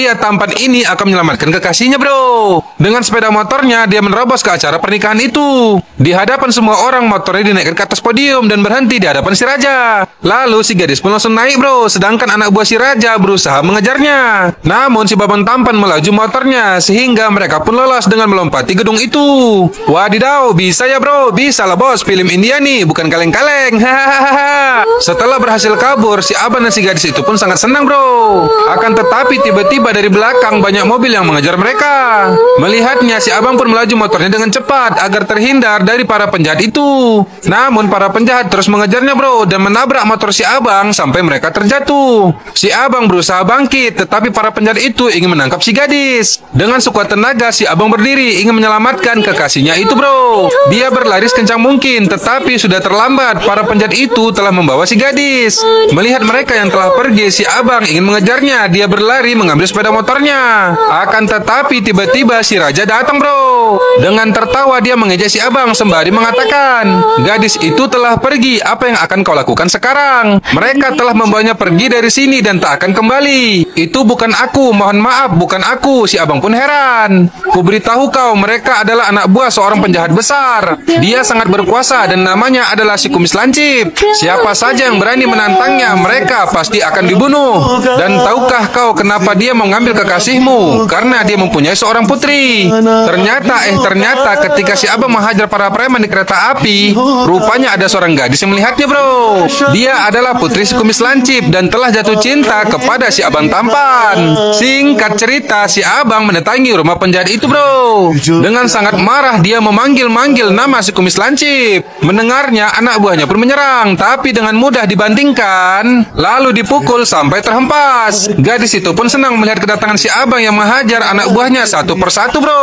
pria tampan ini akan menyelamatkan kekasihnya, bro. Dengan sepeda motornya, dia menerobos ke acara pernikahan itu. Di hadapan semua orang, motornya dinaikkan ke atas podium dan berhenti di hadapan si raja. Lalu si gadis pun langsung naik, bro. Sedangkan anak buah si raja berusaha mengejarnya. Namun si babang tampan melaju motornya sehingga mereka pun lolos dengan melompati gedung itu. Wadidaw, bisa ya, bro. Bisa lah, bos. Film India nih, bukan kaleng-kaleng. Hahaha. Setelah berhasil kabur, si abang dan si gadis itu pun sangat senang, bro. Akan tetapi tiba-tiba dari belakang banyak mobil yang mengejar mereka. Melihatnya, si abang pun melaju motornya dengan cepat agar terhindar dari para penjahat itu. Namun para penjahat terus mengejarnya, bro, dan menabrak motor si abang sampai mereka terjatuh. Si abang berusaha bangkit, tetapi para penjahat itu ingin menangkap si gadis. Dengan sekuat tenaga, si abang berdiri ingin menyelamatkan kekasihnya itu, bro. Dia berlari sekencang mungkin, tetapi sudah terlambat. Para penjahat itu telah membawa si gadis. Melihat mereka yang telah pergi, si abang ingin mengejarnya. Dia berlari mengambil sepeda motornya. Akan tetapi tiba-tiba si raja datang, bro. Dengan tertawa dia mengejek si abang sembari mengatakan, gadis itu telah pergi. Apa yang akan kau lakukan sekarang? Mereka telah membawanya pergi dari sini dan tak akan kembali. Itu bukan aku, mohon maaf, bukan aku. Si abang pun heran. Kuberitahu kau, mereka adalah anak buah seorang penjahat besar. Dia sangat berkuasa dan namanya adalah si kumis lancip. Siapa saja yang berani menantangnya, mereka pasti akan dibunuh. Dan tahukah kau kenapa dia mengambil kekasihmu? Karena dia mempunyai seorang putri. Ternyata ketika si abang menghajar para preman di kereta api, rupanya ada seorang gadis yang melihatnya, bro. Dia adalah putri si kumis lancip dan telah jatuh cinta kepada si abang tampan. Singkat cerita, si abang mendatangi rumah penjahat itu, bro. Dengan sangat marah dia memanggil-manggil nama si kumis lancip. Mendengarnya, anak buahnya pun menyerang, tapi dengan mudah dibantingkan, lalu dipukul sampai terhempas. Gadis itu pun senang melihat kedatangan si abang yang menghajar anak buahnya satu persatu, bro.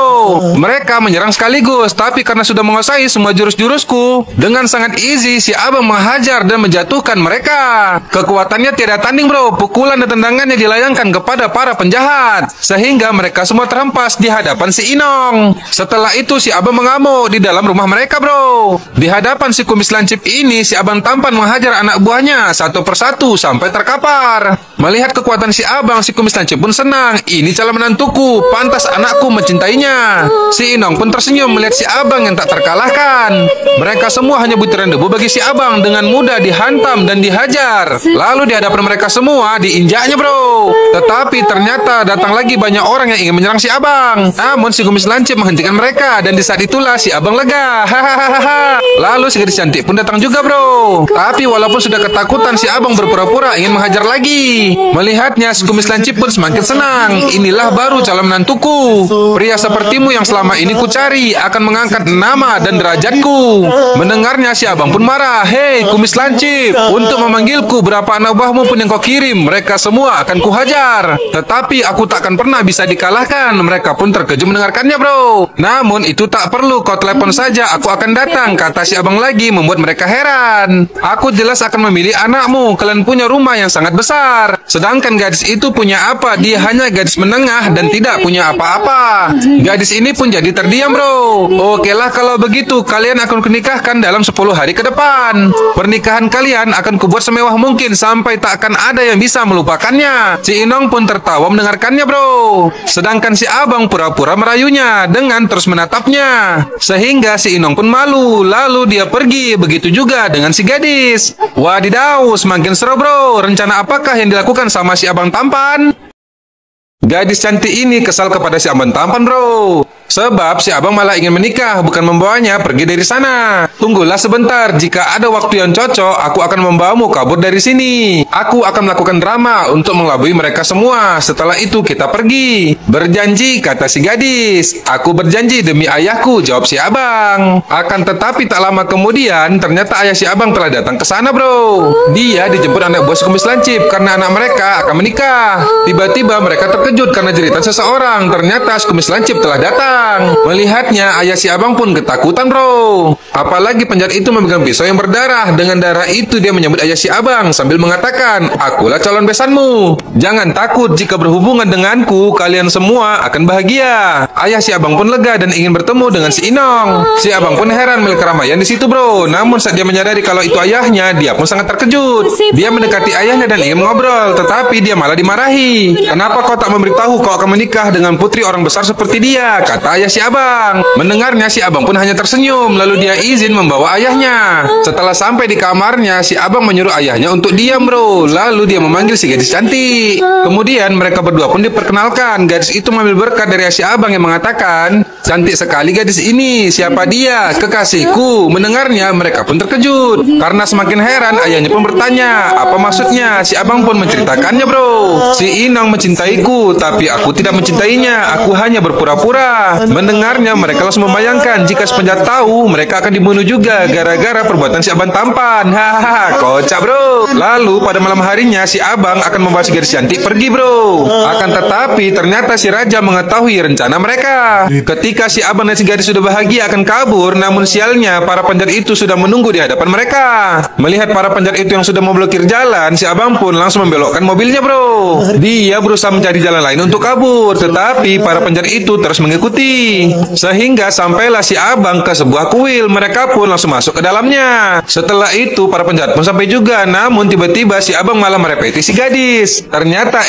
Mereka menyerang sekaligus, tapi karena sudah menguasai semua jurus-jurusku, dengan sangat easy si abang menghajar dan menjatuhkan mereka. Kekuatannya tiada tanding, bro. Pukulan dan tendangannya dilayangkan kepada para penjahat, sehingga mereka semua terhempas di hadapan si Inong. Setelah itu si abang mengamuk di dalam rumah mereka, bro. Di hadapan si kumis lancip ini, si abang tampan menghajar anak buahnya satu persatu sampai terkapar. Melihat kekuatan si abang, si kumis lancip pun senang. Ini calon menantuku, pantas anakku mencintainya. Si Inong pun tersenyum melihat si abang yang tak terkalahkan. Mereka semua hanya butiran debu bagi si abang, dengan mudah dihantam dan dihajar. Lalu di hadapan mereka semua diinjaknya, bro. Tetapi ternyata datang lagi banyak orang yang ingin menyerang si abang. Namun si kumis lancip menghentikan mereka, dan di saat itulah si abang lega. Hahaha. Lalu si gadis cantik pun datang juga, bro. Tapi walaupun sudah ketakutan, si abang berpura-pura ingin menghajar lagi. Melihatnya, si kumis lancip pun semakin senang. Inilah baru calon menantuku. Pria sepertimu yang selama ini kucari akan mengangkat nama dan derajatku. Mendengarnya, si abang pun marah. Hei, kumis lancip, untuk memanggilku berapa anak buahmu pun yang kau kirim, mereka semua akan kuhajar. Tetapi aku takkan pernah bisa dikalahkan. Mereka pun terkejut mendengarkannya, bro. Namun itu tak perlu, kau telepon saja, aku akan datang, kata si abang lagi, membuat mereka heran. Aku jelas akan memilih anakmu. Kalian punya rumah yang sangat besar. Sedangkan gadis itu punya apa? Dia hanya gadis menengah dan tidak punya apa-apa. Gadis ini pun jadi terdiam, bro. Okelah kalau begitu, kalian akan kunikahkan dalam 10 hari ke depan. Pernikahan kalian akan kubuat semewah mungkin sampai tak akan ada yang bisa melupakannya. Si Inong pun tertawa mendengarkannya, bro. Sedangkan si abang pura-pura merayunya dengan terus menatapnya. Sehingga si Inong pun malu. Lalu dia pergi. Begitu juga dengan si gadis. Wadidaw, semakin seru, bro. Rencana apakah yang dilakukan sama si abang tampan? Gadis cantik ini kesal kepada si abang tampan, bro. Sebab si abang malah ingin menikah, bukan membawanya pergi dari sana. Tunggulah sebentar, jika ada waktu yang cocok, aku akan membawamu kabur dari sini. Aku akan melakukan drama untuk mengelabui mereka semua. Setelah itu kita pergi. Berjanji, kata si gadis. Aku berjanji demi ayahku, jawab si abang. Akan tetapi tak lama kemudian, ternyata ayah si abang telah datang ke sana, bro. Dia dijemput anak buah si kumis lancip karena anak mereka akan menikah. Tiba-tiba mereka terkejut karena jeritan seseorang. Ternyata si kumis lancip telah datang. orang. Melihatnya, ayah si abang pun ketakutan, bro. Apalagi penjahat itu memegang pisau yang berdarah. Dengan darah itu dia menyambut ayah si abang sambil mengatakan, "Akulah calon besanmu. Jangan takut, jika berhubungan denganku, kalian semua akan bahagia." Ayah si abang pun lega dan ingin bertemu dengan si Inong. Si abang pun heran melihat keramaian di situ, bro. Namun saat dia menyadari kalau itu ayahnya, dia pun sangat terkejut. Dia mendekati ayahnya dan ingin mengobrol, tetapi dia malah dimarahi. "Kenapa kau tak memberitahu kau akan menikah dengan putri orang besar seperti dia?" kata ayah si abang. Mendengarnya, si abang pun hanya tersenyum, lalu dia izin membawa ayahnya. Setelah sampai di kamarnya, si abang menyuruh ayahnya untuk diam, bro. Lalu dia memanggil si gadis cantik. Kemudian mereka berdua pun diperkenalkan. Gadis itu mengambil berkat dari ayah si abang yang mengatakan, "Cantik sekali gadis ini. Siapa dia?" "Kekasihku." Mendengarnya, mereka pun terkejut. Karena semakin heran, ayahnya pun bertanya, "Apa maksudnya?" Si abang pun menceritakannya, bro. "Si Inang mencintaiku, tapi aku tidak mencintainya. Aku hanya berpura-pura." Mendengarnya, mereka langsung membayangkan jika si penjahat tahu, mereka akan dibunuh juga gara-gara perbuatan si abang tampan. Hahaha, kocak, bro. Lalu pada malam harinya, si abang akan membawa si gadis cantik pergi, bro. Akan tetapi ternyata si raja mengetahui rencana mereka. Ketika si abang dan si gadis sudah bahagia akan kabur, namun sialnya para penjahat itu sudah menunggu di hadapan mereka. Melihat para penjahat itu yang sudah memblokir jalan, si abang pun langsung membelokkan mobilnya, bro. Dia berusaha mencari jalan lain untuk kabur, tetapi para penjahat itu terus mengikuti. Sehingga sampailah si abang ke sebuah kuil. Mereka pun langsung masuk ke dalamnya. Setelah itu para penjahat pun sampai juga. Namun tiba-tiba si abang malah merepeti si gadis. Ternyata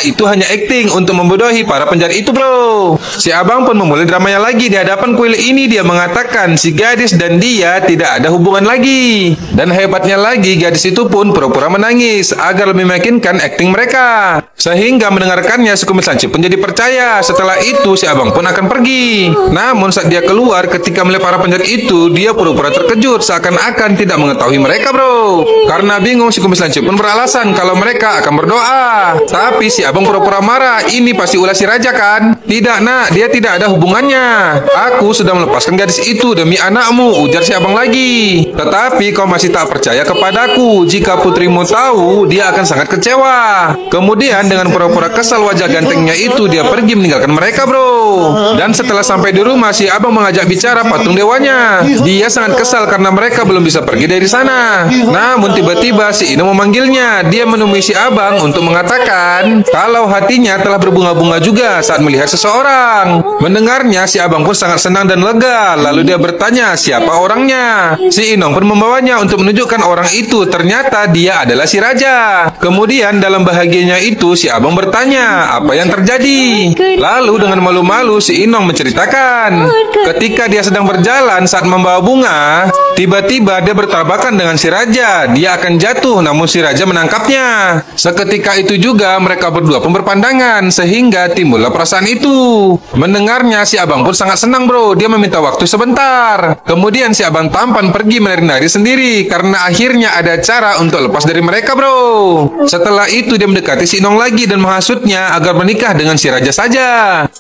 itu hanya akting untuk membodohi para penjahat itu, bro. Si abang pun memulai dramanya lagi di hadapan kuil ini. Dia mengatakan si gadis dan dia tidak ada hubungan lagi. Dan hebatnya lagi, gadis itu pun pura-pura menangis agar lebih meyakinkan akting mereka. Sehingga mendengarkannya, si kumis lancip pun jadi percaya. Setelah itu si abang pun akan pergi. Namun saat dia keluar, ketika melihat para penjahat itu, dia pura-pura terkejut seakan-akan tidak mengetahui mereka, bro. Karena bingung, si kumis lancip pun beralasan kalau mereka akan berdoa. Tapi si abang pura-pura marah. "Ini pasti ulah si raja, kan?" "Tidak, nak, dia tidak ada hubungannya. Aku sudah melepaskan gadis itu demi anakmu," ujar si abang lagi. "Tetapi kau masih tak percaya kepadaku. Jika putrimu tahu, dia akan sangat kecewa." Kemudian dengan pura-pura kesal wajah gantengnya itu, dia pergi meninggalkan mereka, bro. Dan setelah sampai di rumah, si abang mengajak bicara patung dewanya. Dia sangat kesal karena mereka belum bisa pergi dari sana. Namun tiba-tiba si Inong memanggilnya. Dia menemui si abang untuk mengatakan kalau hatinya telah berbunga-bunga juga saat melihat seseorang. Mendengarnya, si abang pun sangat senang dan lega. Lalu dia bertanya siapa orangnya. Si Inong pun membawanya untuk menunjukkan orang itu. Ternyata dia adalah si raja. Kemudian dalam bahagianya itu, si abang bertanya apa yang terjadi. Lalu dengan malu-malu si Inong menceritakan ketika dia sedang berjalan saat membawa bunga, tiba-tiba dia bertabrakan dengan si raja. Dia akan jatuh, namun si raja menangkapnya. Seketika itu juga mereka berdua pun berpandangan, sehingga timbullah perasaan itu. Mendengarnya, si abang pun sangat senang, bro. Dia meminta waktu sebentar. Kemudian si abang tampan pergi menari-nari sendiri karena akhirnya ada cara untuk lepas dari mereka, bro. Setelah itu dia mendekati si Inong lagi dan menghasutnya agar menikah dengan si raja saja.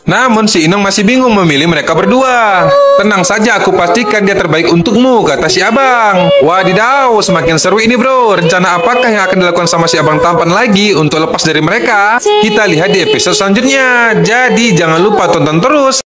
Namun si Inong masih bingung memilih mereka berdua. "Tenang saja, aku pastikan dia terbaik untukmu," kata si abang. Wadidaw, semakin seru ini, bro. Rencana apakah yang akan dilakukan sama si abang tampan lagi untuk lepas dari mereka? Kita lihat di episode selanjutnya. Jadi jangan lupa tonton terus.